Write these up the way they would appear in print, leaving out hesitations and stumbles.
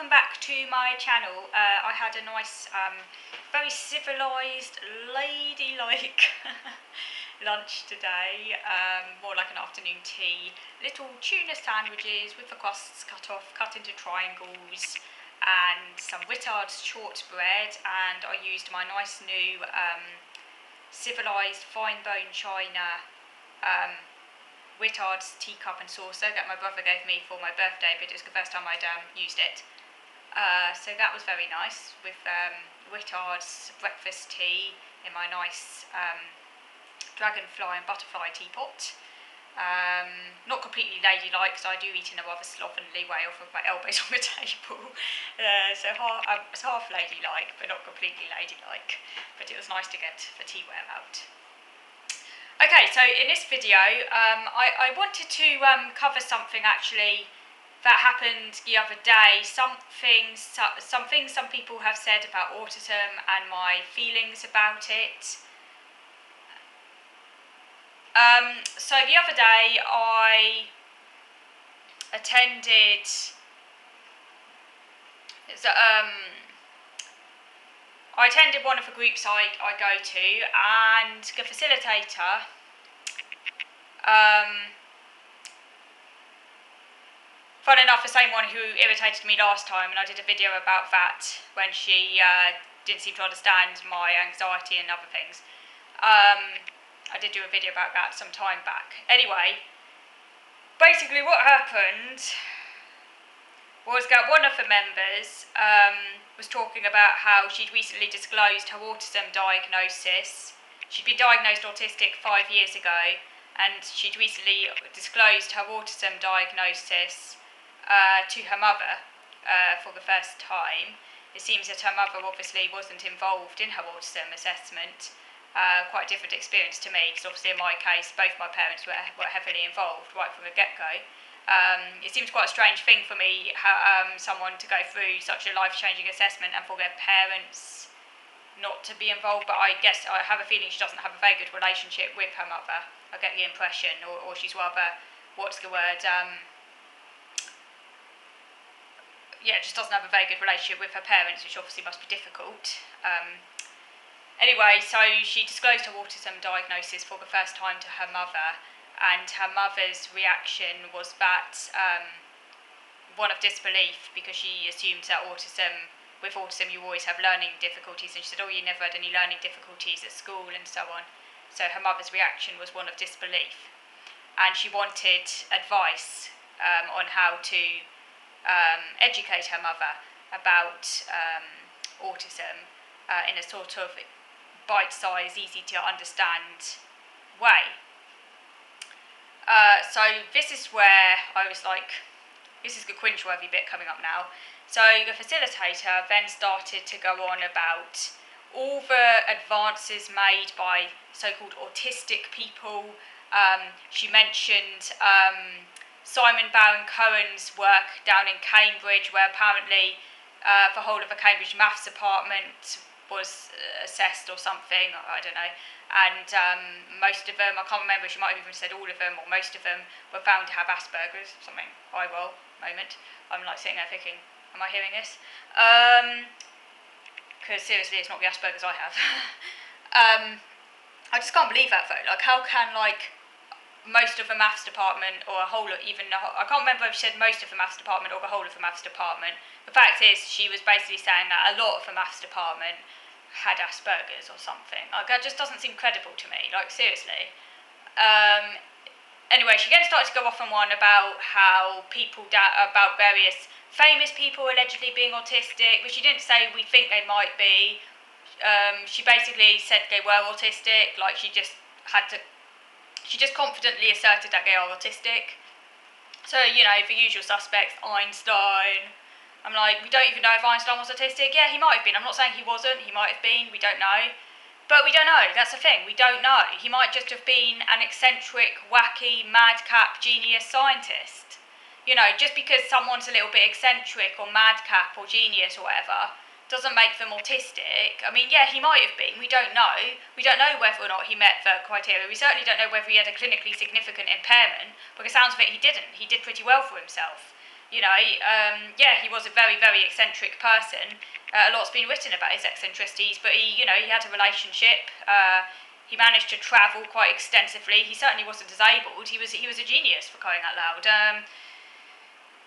welcome back to my channel. I had a nice, very civilised, ladylike lunch today, more like an afternoon tea. Little tuna sandwiches with the crusts cut off, cut into triangles, and some Wittard's shortbread, and I used my nice new civilised fine bone china Wittard's teacup and saucer that my brother gave me for my birthday, but it was the first time I'd used it. So that was very nice, with Wittard's breakfast tea in my nice dragonfly and butterfly teapot. Not completely ladylike, because I do eat in a rather slovenly way off of my elbows on the table. So it's half ladylike, but not completely ladylike. But it was nice to get the teaware out. Okay, so in this video, I wanted to cover something actually that happened the other day. Some things some people have said about autism and my feelings about it. So the other day, I attended one of the groups I go to, and the facilitator fun enough, the same one who irritated me last time, and I did a video about that when she didn't seem to understand my anxiety and other things. I did do a video about that some time back. Anyway, basically what happened was that one of the members was talking about how she'd recently disclosed her autism diagnosis. She'd been diagnosed autistic 5 years ago, and she'd recently disclosed her autism diagnosis to her mother for the first time. It seems that her mother obviously wasn't involved in her autism assessment. Quite a different experience to me, because obviously in my case both my parents were heavily involved right from the get-go. It seems quite a strange thing for me, someone to go through such a life-changing assessment and for their parents not to be involved, but I guess I have a feeling she doesn't have a very good relationship with her mother. I get the impression, or she's rather, what's the word, just doesn't have a very good relationship with her parents, which obviously must be difficult. Anyway, so she disclosed her autism diagnosis for the first time to her mother, and her mother's reaction was that one of disbelief, because she assumed that with autism you always have learning difficulties, and she said, oh, you never had any learning difficulties at school and so on. So her mother's reaction was one of disbelief, and she wanted advice on how to educate her mother about autism in a sort of bite-sized, easy-to-understand way. So this is where I was like, this is the cringe-worthy bit coming up now. So the facilitator then started to go on about all the advances made by so-called autistic people. She mentioned Simon Baron-Cohen's work down in Cambridge, where apparently the whole of the Cambridge maths department was assessed or something, I don't know, and most of them, I can't remember, she might have even said all of them or most of them, were found to have Asperger's, something, I will, moment, I'm like sitting there thinking, am I hearing this? Because seriously, it's not the Asperger's I have. I just can't believe that though, like how can most of the maths department, or a whole of, I can't remember if she said most of the maths department or the whole of the maths department. The fact is, she was basically saying that a lot of the maths department had Asperger's or something. Like, that just doesn't seem credible to me, like, seriously. Anyway, she again started to go off on one about how about various famous people allegedly being autistic, but she didn't say we think they might be. She basically said they were autistic, like she just confidently asserted that they are autistic. So, you know, the usual suspects, Einstein. I'm like, we don't even know if Einstein was autistic. Yeah, he might have been. I'm not saying he wasn't. He might have been. We don't know. But we don't know. That's the thing. We don't know. He might just have been an eccentric, wacky, madcap, genius scientist. You know, just because someone's a little bit eccentric or madcap or genius or whatever doesn't make them autistic. I mean, yeah, he might have been. We don't know. We don't know whether or not he met the criteria. We certainly don't know whether he had a clinically significant impairment. By the sounds of it, he didn't. He did pretty well for himself. he was a very, very eccentric person. A lot's been written about his eccentricities, but he had a relationship. He managed to travel quite extensively. He certainly wasn't disabled. He was a genius, for crying out loud.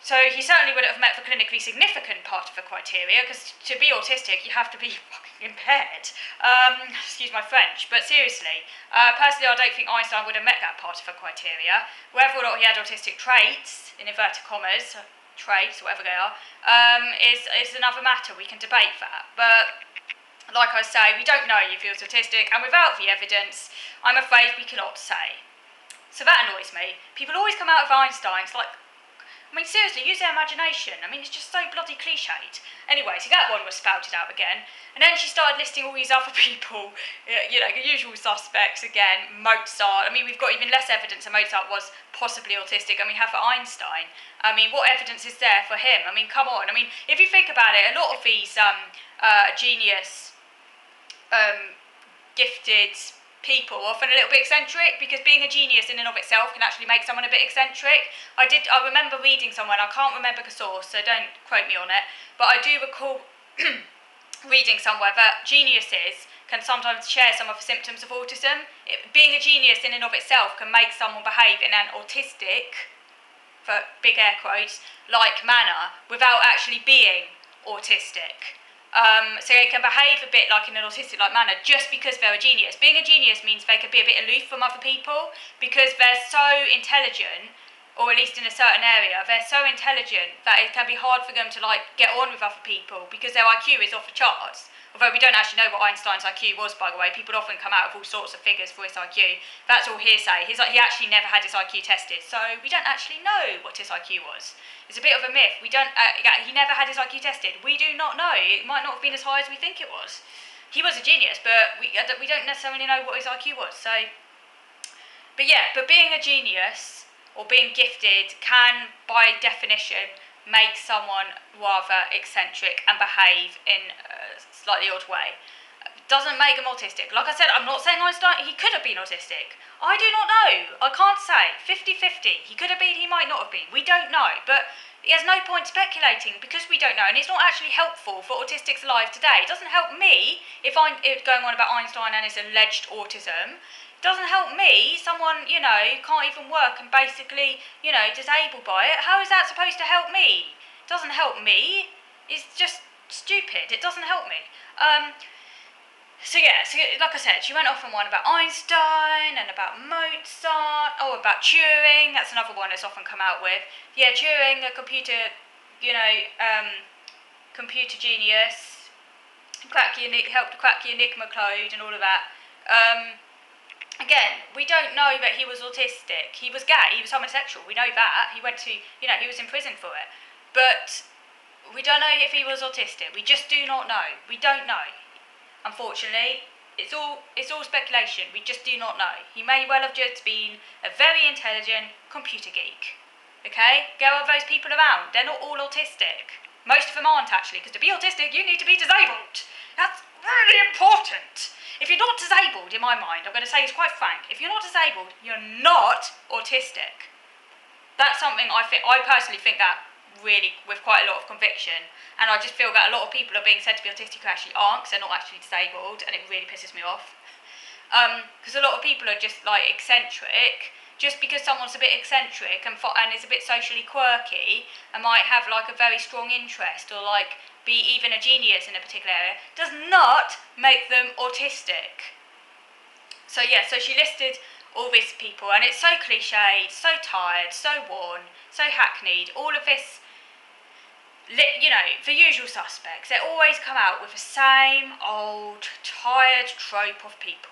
So he certainly would have met the clinically significant part of the criteria, because to be autistic, you have to be fucking impaired. Excuse my French, but seriously, personally, I don't think Einstein would have met that part of the criteria. Whether or not he had autistic traits, in inverted commas, traits, whatever they are, is another matter. We can debate that. But like I say, we don't know if he was autistic, and without the evidence, I'm afraid we cannot say. So that annoys me. People always come out of Einstein's like, I mean, seriously, use their imagination. I mean, it's just so bloody cliched. Anyway, so that one was spouted out again. And then she started listing all these other people, the usual suspects again. Mozart. I mean, we've got even less evidence that Mozart was possibly autistic than we have for Einstein. I mean, what evidence is there for him? I mean, come on. I mean, if you think about it, a lot of these genius, gifted people are often a little bit eccentric, because being a genius in and of itself can actually make someone a bit eccentric. I remember reading somewhere, I can't remember the source, so don't quote me on it, but I do recall reading somewhere that geniuses can sometimes share some of the symptoms of autism. Being a genius in and of itself can make someone behave in an autistic, for big air quotes, like manner without actually being autistic. So they can behave a bit like in an autistic-like manner just because they're a genius. Being a genius means they can be a bit aloof from other people because they're so intelligent, or at least in a certain area, they're so intelligent that it can be hard for them to get on with other people because their IQ is off the charts. Although we don't actually know what Einstein's IQ was, by the way. People often come out with all sorts of figures for his IQ. That's all hearsay. He actually never had his IQ tested, so we don't actually know what his IQ was. It's a bit of a myth. He never had his IQ tested. We do not know. It might not have been as high as we think it was. He was a genius, but we don't necessarily know what his IQ was. But being a genius or being gifted can, by definition, make someone rather eccentric and behave in a slightly odd way. Doesn't make them autistic. Like I said, I'm not saying Einstein, he could have been autistic. I do not know. I can't say. 50-50. He could have been, he might not have been. We don't know. But there's no point speculating because we don't know. And it's not actually helpful for autistics alive today. It doesn't help me if I'm going on about Einstein and his alleged autism. It doesn't help me, someone, can't even work and basically, disabled by it. How is that supposed to help me? It doesn't help me. It's just stupid. It doesn't help me. So like I said, she went off on one about Einstein and about Mozart, about Turing. That's another one that's often come out with. Yeah, Turing, a computer genius, helped to crack the Enigma code and all of that. Again, we don't know that he was autistic. He was gay, he was homosexual, we know that. He went to, he was in prison for it. But we don't know if he was autistic. We just do not know. We don't know. Unfortunately, it's all speculation. We just do not know. He may well have just been a very intelligent computer geek. Okay? There are those people around. They're not all autistic. Most of them aren't, actually, because to be autistic, you need to be disabled. That's really important. If you're not disabled, in my mind, I'm going to say this quite frank, if you're not disabled, you're not autistic. That's something I personally think that really with quite a lot of conviction, and I just feel that a lot of people are being said to be autistic who actually aren't, because they're not actually disabled, and it really pisses me off. Because a lot of people are just eccentric. Just because someone's a bit eccentric and is a bit socially quirky and might have a very strong interest or be even a genius in a particular area does not make them autistic. So she listed all these people, and it's so cliched, so tired, so worn, so hackneyed. All of this, the usual suspects. They always come out with the same old, tired trope of people.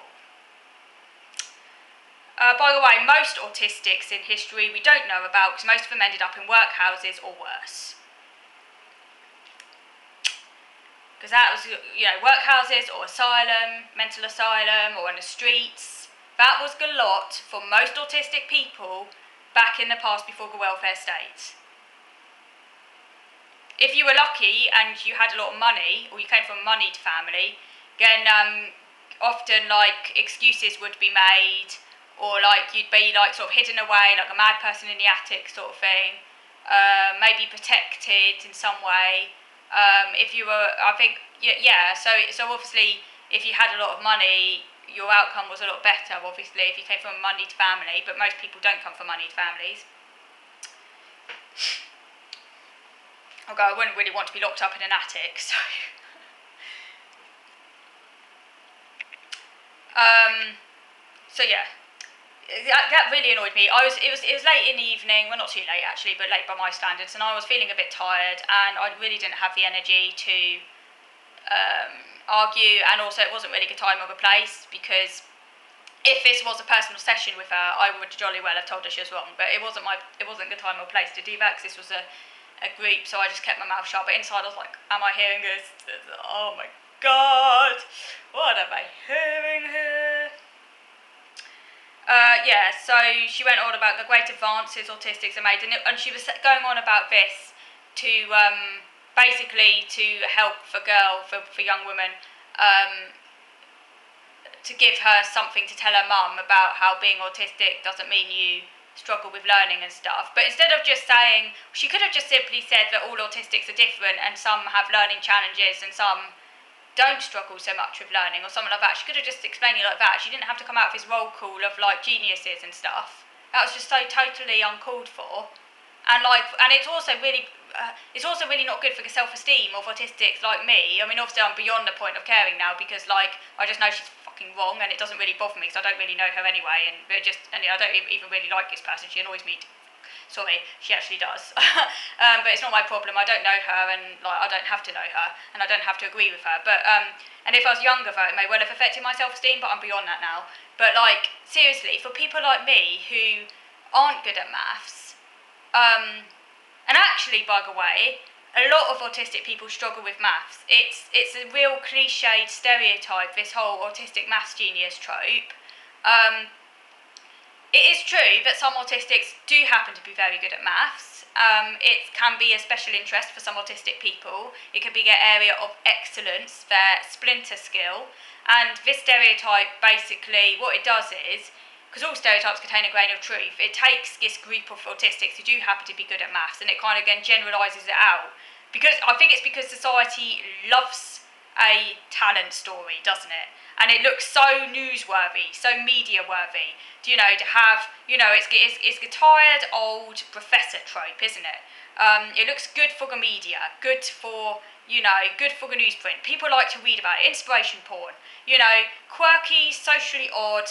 By the way, most autistics in history we don't know about because most of them ended up in workhouses or worse. Because that was, workhouses or asylum, mental asylum, or in the streets. That was the lot for most autistic people back in the past before the welfare state. If you were lucky and you had a lot of money, or you came from a moneyed family, then often excuses would be made, or you'd be sort of hidden away like a mad person in the attic sort of thing. maybe protected in some way. If you were, I think, yeah. So obviously, if you had a lot of money, your outcome was a lot better. Obviously, if you came from a moneyed family, but most people don't come from moneyed families. Okay, I wouldn't really want to be locked up in an attic, so. So yeah, that really annoyed me. It was late in the evening. Well, not too late actually, but late by my standards, and I was feeling a bit tired, and I really didn't have the energy to argue, and also it wasn't really a good time or a place, because if this was a personal session with her, I would jolly well have told her she was wrong. But it wasn't a good time or place to do that, because this was a group, so I just kept my mouth shut. But inside I was like, am I hearing this? Oh my god, what am I hearing here? Yeah, so she went on about the great advances autistics have made, and she was going on about this to basically to help for young women, to give her something to tell her mum about how being autistic doesn't mean you struggle with learning and stuff. But instead of just saying, she could have just simply said that all autistics are different and some have learning challenges and some don't struggle so much with learning or something like that. She could have just explained it like that. She didn't have to come out of his roll call of like geniuses and stuff. That was just so totally uncalled for. And it's also really not good for the self-esteem of autistics like me. I mean, obviously I'm beyond the point of caring now, because like I just know she's fucking wrong, and it doesn't really bother me because I don't really know her anyway, and I don't even really like this person. She annoys me. Sorry, she actually does. But it's not my problem. I don't know her, and like I don't have to know her, and I don't have to agree with her. But and if I was younger, though, it may well have affected my self-esteem. But I'm beyond that now. But like seriously, for people like me who aren't good at maths, and actually, by the way, a lot of autistic people struggle with maths. It's a real cliched stereotype, this whole autistic maths genius trope. It is true that some autistics do happen to be very good at maths. It can be a special interest for some autistic people. It can be their area of excellence, their splinter skill. And this stereotype, basically, what it does is, because all stereotypes contain a grain of truth, it takes this group of autistics who do happen to be good at maths, and it kind of again generalises it out. Because I think it's because society loves a talent story, doesn't it? And it looks so newsworthy, so media worthy. To have, it's the tired old professor trope, isn't it? It looks good for the media, good for the newsprint. People like to read about it. Inspiration porn, quirky, socially odd,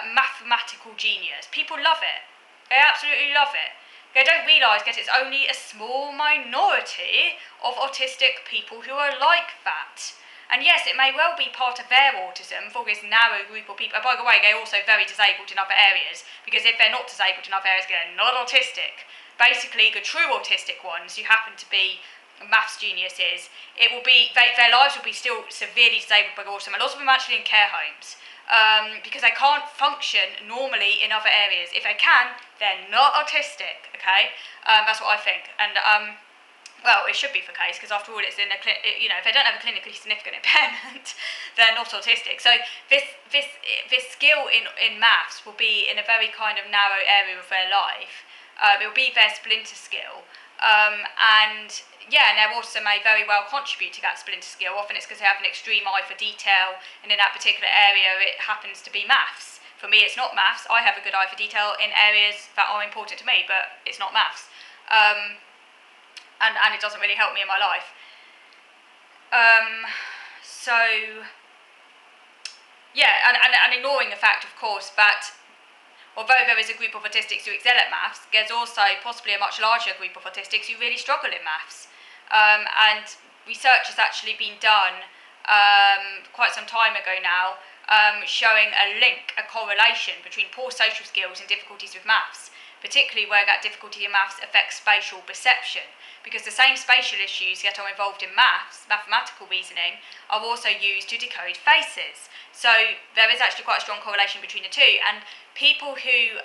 mathematical genius. People love it. They absolutely love it. They don't realise that it's only a small minority of autistic people who are like that. And yes, it may well be part of their autism for this narrow group of people. And by the way, they're also very disabled in other areas, because if they're not disabled in other areas, they're not autistic. Basically, the true autistic ones who happen to be maths geniuses, their lives will be still severely disabled by autism. A lot of them are actually in care homes, because they can't function normally in other areas. If they can, they're not autistic, okay? That's what I think. And well, it should be the case, because after all, it's if they don't have a clinically significant impairment, they're not autistic. So this skill in maths will be in a very kind of narrow area of their life. It will be their splinter skill, and their autism may very well contribute to that splinter skill. Often it's because they have an extreme eye for detail, and in that particular area, it happens to be maths. For me, it's not maths. I have a good eye for detail in areas that are important to me, but it's not maths. And it doesn't really help me in my life. And ignoring the fact, of course, that although there is a group of autistics who excel at maths, there's also possibly a much larger group of autistics who really struggle in maths. And research has actually been done quite some time ago now, showing a correlation between poor social skills and difficulties with maths, particularly where that difficulty in maths affects spatial perception, because the same spatial issues that are involved in mathematical reasoning, are also used to decode faces. So there is actually quite a strong correlation between the two, and people who,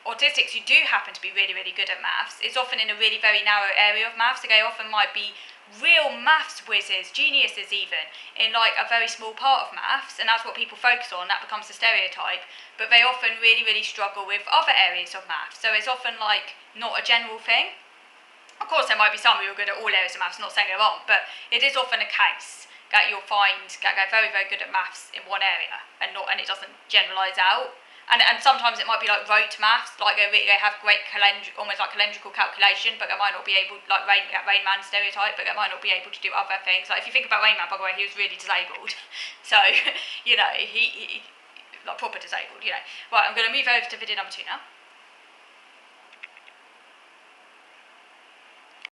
autistics who do happen to be really, really good at maths, it's often in a really very narrow area of maths. So they often might be real maths whizzes, geniuses even, in like a very small part of maths, and that's what people focus on, that becomes the stereotype, but they often really, really struggle with other areas of maths. So it's often like not a general thing. Of course, there might be some who are good at all areas of maths, not saying they're wrong, but it is often a case that you'll find that they're very, very good at maths in one area and it doesn't generalise out. And sometimes it might be like rote maths, like they have great almost like calendrical calculation, but they might not be able, like Rain Man stereotype, but they might not be able to do other things. Like if you think about Rain Man, by the way, he was really disabled, so he like proper disabled, Right, I'm going to move over to video number 2 now.